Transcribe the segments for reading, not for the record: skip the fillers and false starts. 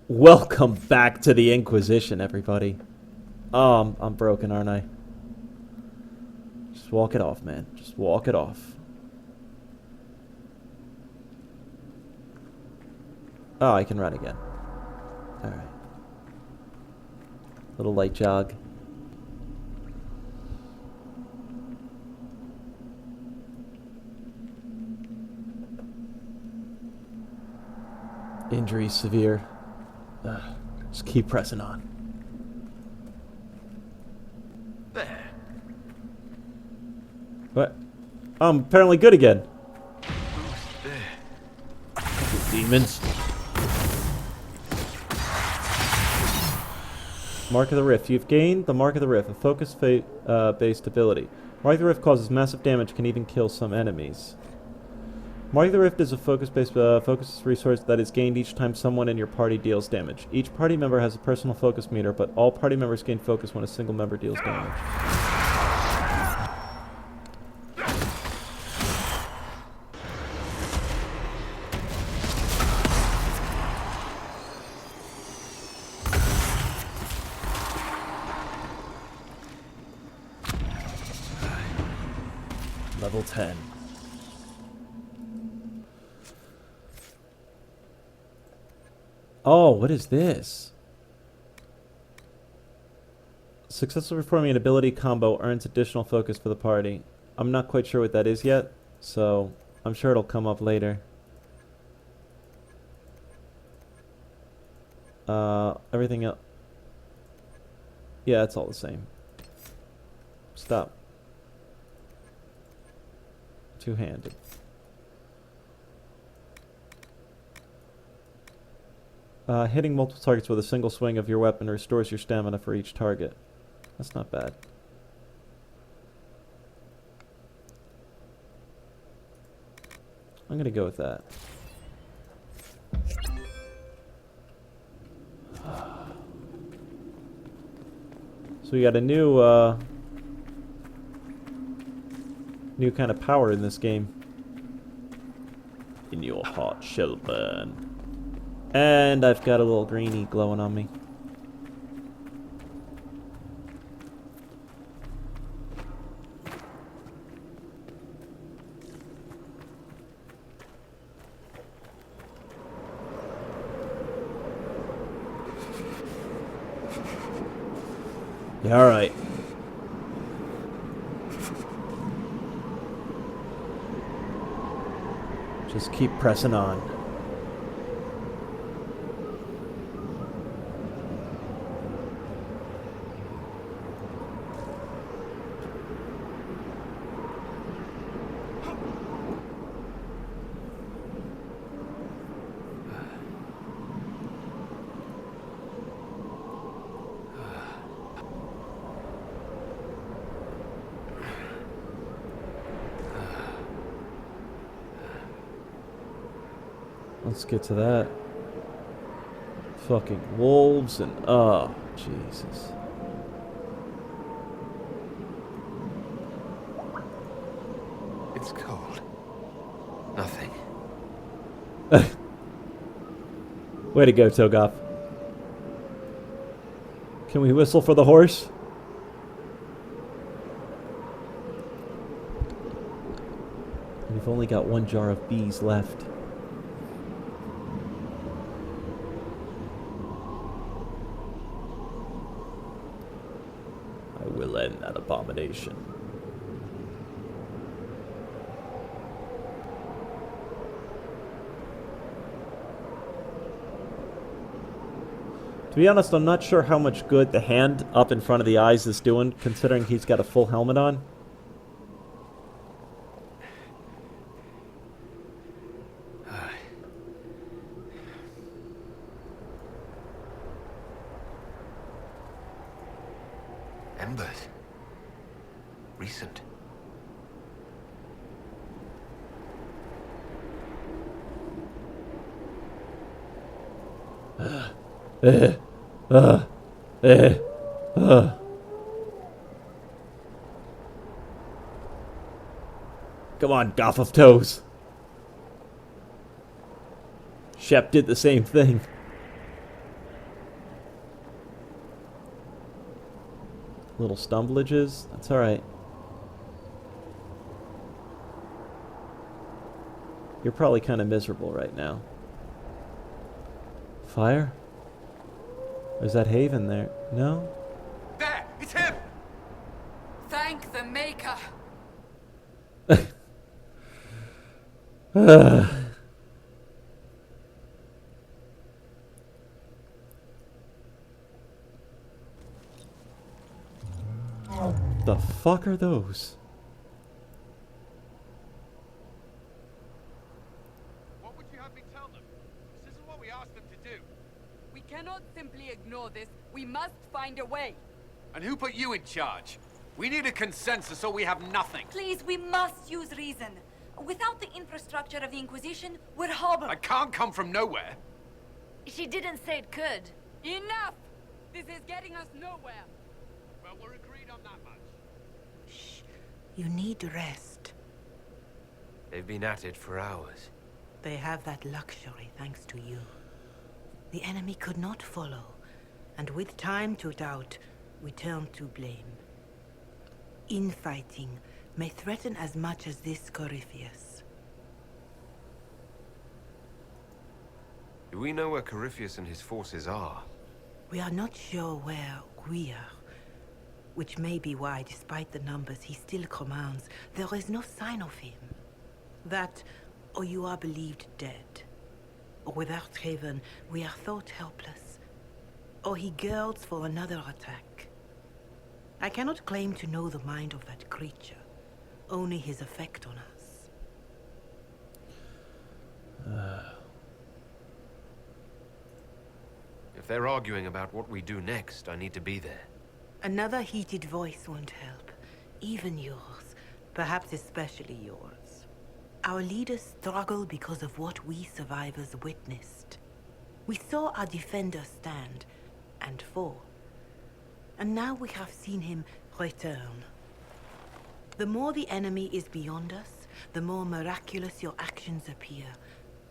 Welcome back to the Inquisition, everybody. I'm broken, aren't I? Just walk it off, man. Just walk it off. Oh, I can run again. Alright. Little light jog. Injury severe. Just keep pressing on. There. What? I'm apparently good again. Who's there? You demons. Mark of the Rift. You've gained the Mark of the Rift, a focus-based ability. Mark of the Rift causes massive damage, can even kill some enemies. Mark of the Rift is a focus-based focus resource that is gained each time someone in your party deals damage. Each party member has a personal focus meter, but all party members gain focus when a single member deals damage. Level 10. Oh, what is this? Successfully performing an ability combo earns additional focus for the party. I'm not quite sure what that is yet, so I'm sure it'll come up later. Everything else. Yeah, it's all the same. Stop. Two-handed. Hitting multiple targets with a single swing of your weapon restores your stamina for each target. That's not bad. I'm gonna go with that. So we got a new kind of power in this game. In your heart shall burn. And I've got a little greenie glowing on me. Yeah, alright. Just keep pressing on. Let's get to that. Fucking wolves and... oh, Jesus. It's cold. Nothing. Way to go, Toegoff. Can we whistle for the horse? We've only got one jar of bees left. I will end that abomination. To be honest, I'm not sure how much good the hand up in front of the eyes is doing, considering he's got a full helmet on. Embers. Recent. Come on, Goth of Toes. Shep did the same thing. Little stumblages. That's alright. You're probably kind of miserable right now. Fire? Or is that Haven there? No? There! It's him! Thank the Maker. The fuck are those? What would you have me tell them? This isn't what we asked them to do. We cannot simply ignore this. We must find a way. And who put you in charge? We need a consensus or we have nothing. Please, we must use reason. Without the infrastructure of the Inquisition, we're hobbled. It can't come from nowhere. She didn't say it could. Enough! This is getting us nowhere. Well, we're agreed on that much. Shh. You need rest. They've been at it for hours. They have that luxury thanks to you. The enemy could not follow, and with time to doubt, we turn to blame. Infighting may threaten as much as this Corypheus. Do we know where Corypheus and his forces are? We are not sure where we are, which may be why, despite the numbers he still commands, there is no sign of him. That, or you are believed dead. Or without Haven, we are thought helpless. Or he girds for another attack. I cannot claim to know the mind of that creature, only his effect on us. If they're arguing about what we do next, I need to be there. Another heated voice won't help. Even yours. Perhaps especially yours. Our leaders struggle because of what we survivors witnessed. We saw our defender stand and fall. And now we have seen him return. The more the enemy is beyond us, the more miraculous your actions appear,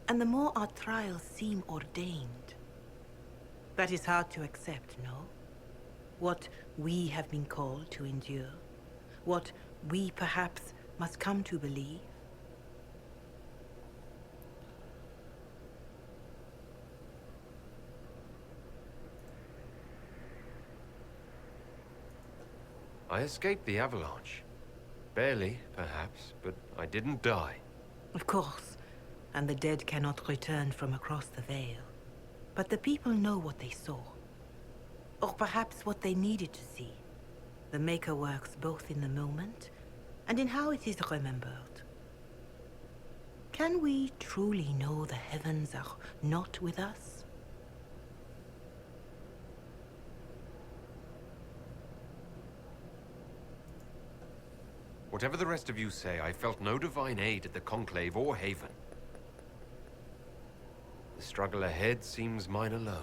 and the more our trials seem ordained. That is hard to accept, no? What we have been called to endure, what we perhaps must come to believe. I escaped the avalanche. Barely, perhaps, but I didn't die. Of course, and the dead cannot return from across the veil. But the people know what they saw. Or perhaps what they needed to see. The Maker works both in the moment and in how it is remembered. Can we truly know the heavens are not with us? Whatever the rest of you say, I felt no divine aid at the Conclave or Haven. The struggle ahead seems mine alone.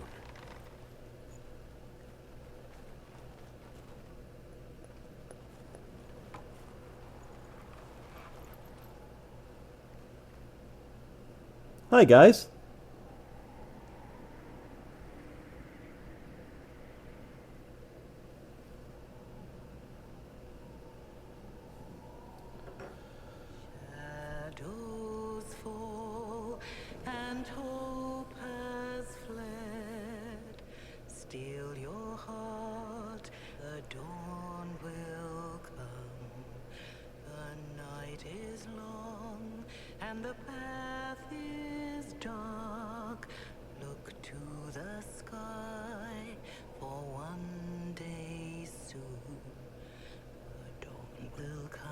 Hi, guys. Shadows fall and hope has fled. Still your heart, the dawn will come. The night is long and the path is dark. Look to the sky for one day soon. The dawn will come.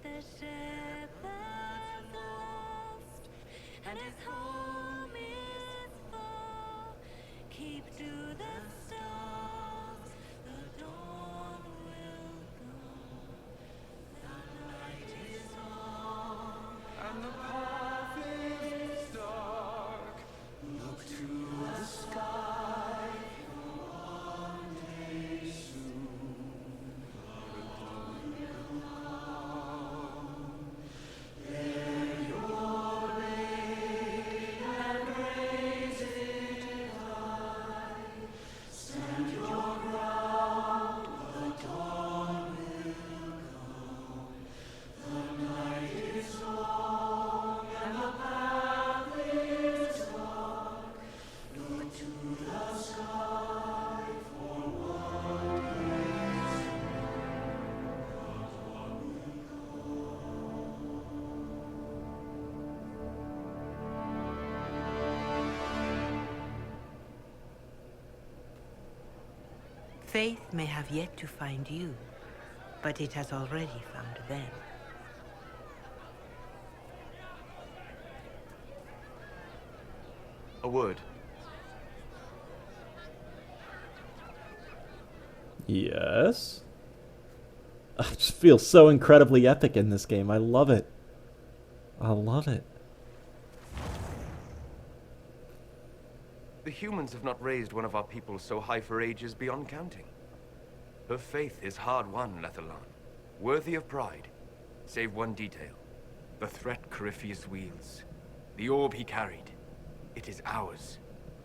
The shepherd lost, and his home is far. Keep to the stars, the dawn will come. The night is long, and the path is dark. Look to the sky for one day soon. The dawn will come. Bear your blade and raise it high. Stand Faith may have yet to find you, but it has already found them. A word. Yes? I just feel so incredibly epic in this game. I love it. I love it. The humans have not raised one of our people so high for ages beyond counting. Her faith is hard-won, Lethalon. Worthy of pride. Save one detail. The threat Corypheus wields. The orb he carried. It is ours.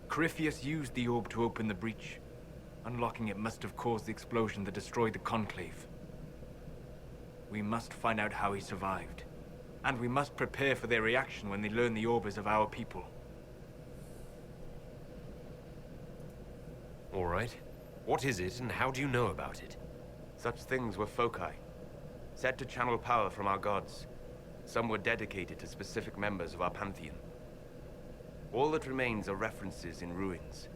Corypheus used the orb to open the breach. Unlocking it must have caused the explosion that destroyed the Conclave. We must find out how he survived. And we must prepare for their reaction when they learn the orb is of our people. All right. What is it, and how do you know about it? Such things were foci, said to channel power from our gods. Some were dedicated to specific members of our pantheon. All that remains are references in ruins,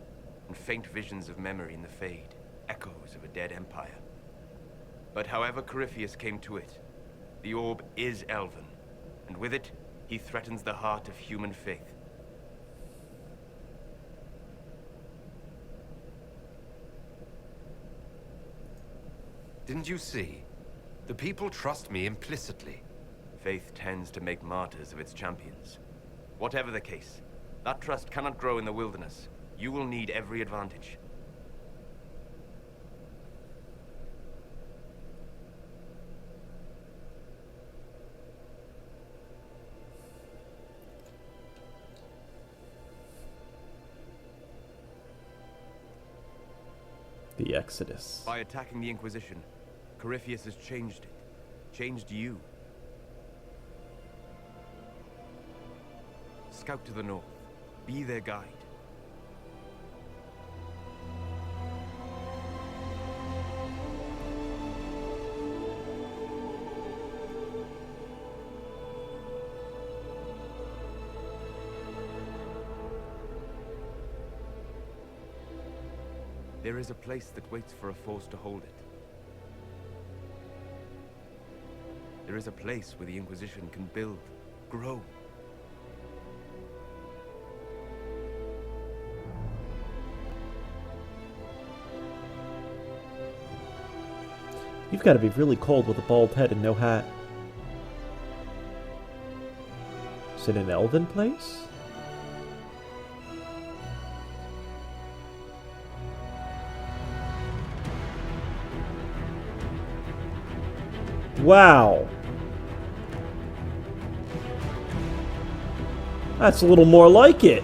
and faint visions of memory in the Fade, echoes of a dead empire. But however Corypheus came to it, the orb is elven, and with it, he threatens the heart of human faith. Didn't you see? The people trust me implicitly. Faith tends to make martyrs of its champions. Whatever the case, that trust cannot grow in the wilderness. You will need every advantage. The Exodus. By attacking the Inquisition, Corypheus has changed it. Changed you. Scout to the north. Be their guide. There is a place that waits for a force to hold it. There is a place where the Inquisition can build, grow. You've got to be really cold with a bald head and no hat. Is it an elven place? Wow. That's a little more like it.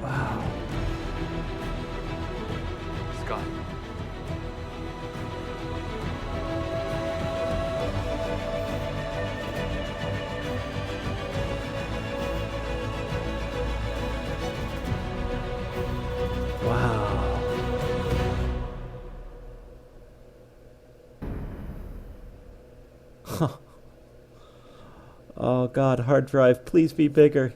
Wow. Sky. Wow. Oh god, hard drive, please be bigger.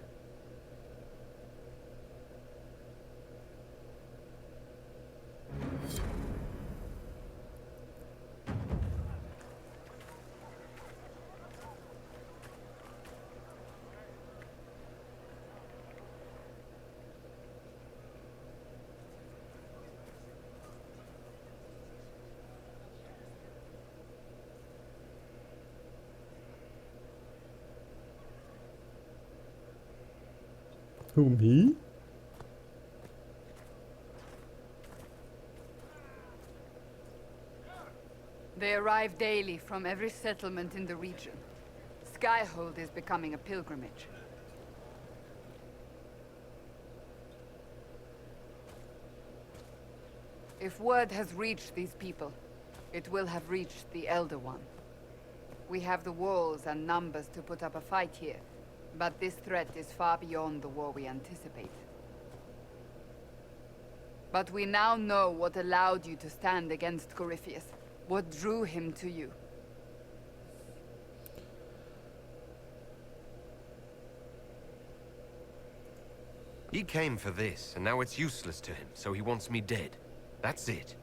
Who, me? They arrive daily from every settlement in the region. Skyhold is becoming a pilgrimage. If word has reached these people, it will have reached the Elder One. We have the walls and numbers to put up a fight here, but this threat is far beyond the war we anticipate. But we now know what allowed you to stand against Corypheus, what drew him to you. He came for this, and now it's useless to him, so he wants me dead. That's it.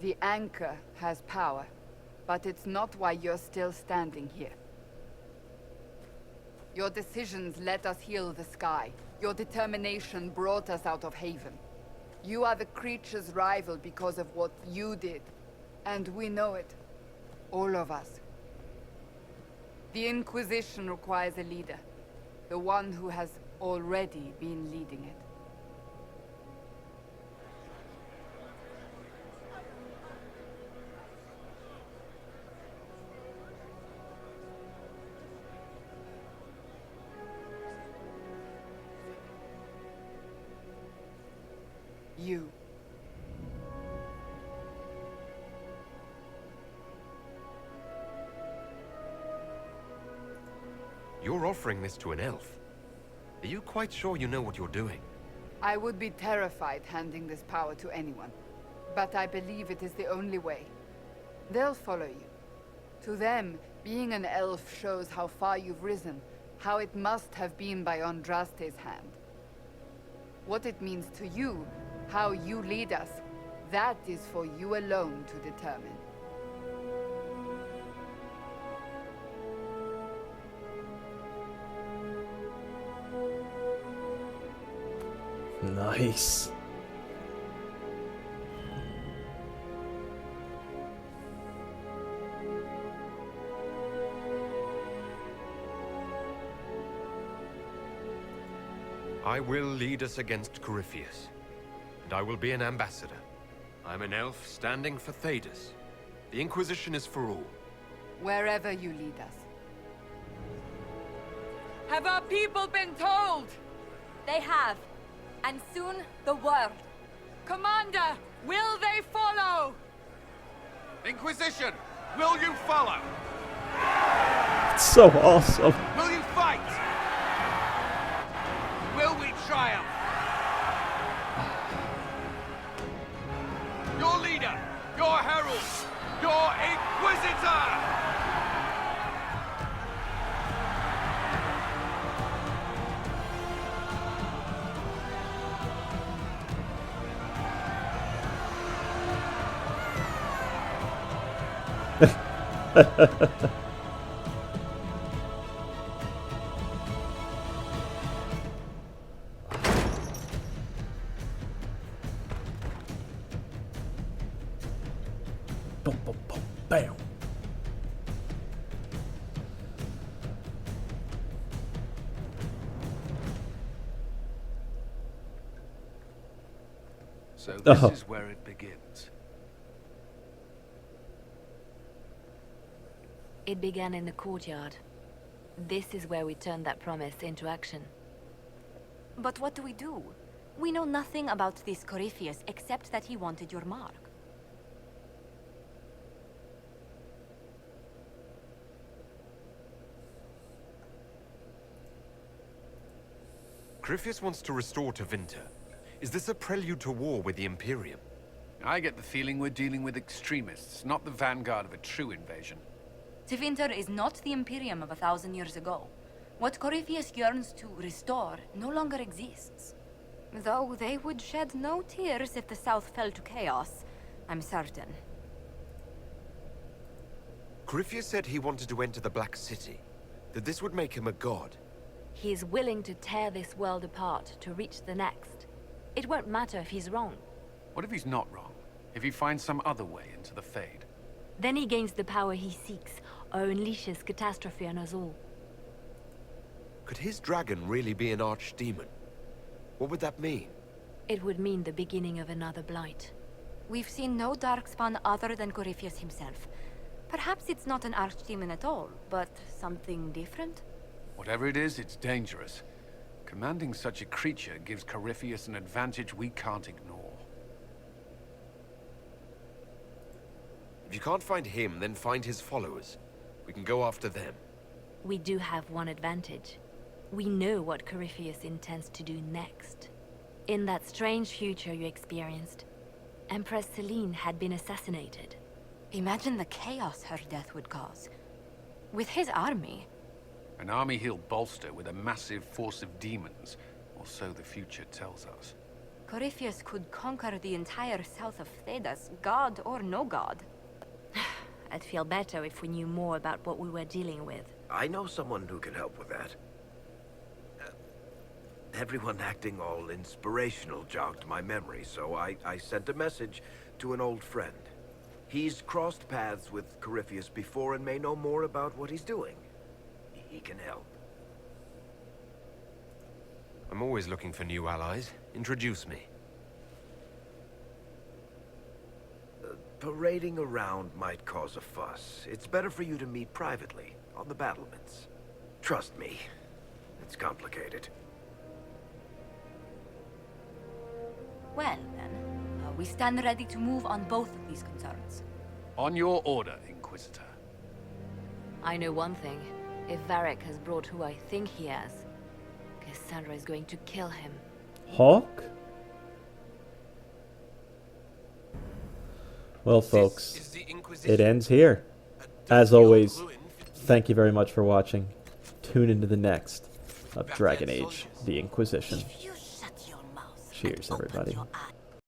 The Anchor has power, but it's not why you're still standing here. Your decisions let us heal the sky. Your determination brought us out of Haven. You are the creature's rival because of what you did. And we know it. All of us. The Inquisition requires a leader. The one who has already been leading it. You. You're offering this to an elf. Are you quite sure you know what you're doing? I would be terrified handing this power to anyone. But I believe it is the only way. They'll follow you. To them, being an elf shows how far you've risen, how it must have been by Andraste's hand. What it means to you, how you lead us, that is for you alone to determine. Nice. I will lead us against Corypheus. And I will be an ambassador. I'm an elf standing for Thedas. The Inquisition is for all. Wherever you lead us. Have our people been told? They have. And soon, the world. Commander, will they follow? Inquisition, will you follow? It's so awesome. Will you fight? Will we triumph? Your leader, your herald, your Inquisitor! Boom, boom, boom, bam. So this Oh. is where it begins. It began in the courtyard. This is where we turned that promise into action. But what do? We know nothing about this Corypheus except that he wanted your mark. Corypheus wants to restore Tevinter. Is this a prelude to war with the Imperium? I get the feeling we're dealing with extremists, not the vanguard of a true invasion. Tevinter is not the Imperium of 1,000 years ago. What Corypheus yearns to restore no longer exists. Though they would shed no tears if the South fell to chaos, I'm certain. Corypheus said he wanted to enter the Black City, that this would make him a god. He is willing to tear this world apart to reach the next. It won't matter if he's wrong. What if he's not wrong? If he finds some other way into the Fade? Then he gains the power he seeks, or unleashes catastrophe on us all. Could his dragon really be an archdemon? What would that mean? It would mean the beginning of another blight. We've seen no Darkspawn other than Corypheus himself. Perhaps it's not an archdemon at all, but something different? Whatever it is, it's dangerous. Commanding such a creature gives Corypheus an advantage we can't ignore. If you can't find him, then find his followers. We can go after them. We do have one advantage. We know what Corypheus intends to do next. In that strange future you experienced, Empress Celine had been assassinated. Imagine the chaos her death would cause. With his army. An army he'll bolster with a massive force of demons. Or so the future tells us. Corypheus could conquer the entire south of Thedas, god or no god. I'd feel better if we knew more about what we were dealing with. I know someone who can help with that. Everyone acting all inspirational jogged my memory, so I sent a message to an old friend. He's crossed paths with Corypheus before and may know more about what he's doing. He can help. I'm always looking for new allies. Introduce me. Parading around might cause a fuss. It's better for you to meet privately, on the battlements. Trust me, it's complicated. Well, then, we stand ready to move on both of these concerns. On your order, Inquisitor. I know one thing. If Varric has brought who I think he has, Cassandra is going to kill him. Hawk? Well, folks, it ends here. As always, thank you very much for watching. Tune into the next of Dragon Age: The Inquisition. If you shut your mouth Cheers, and open everybody. your eyes.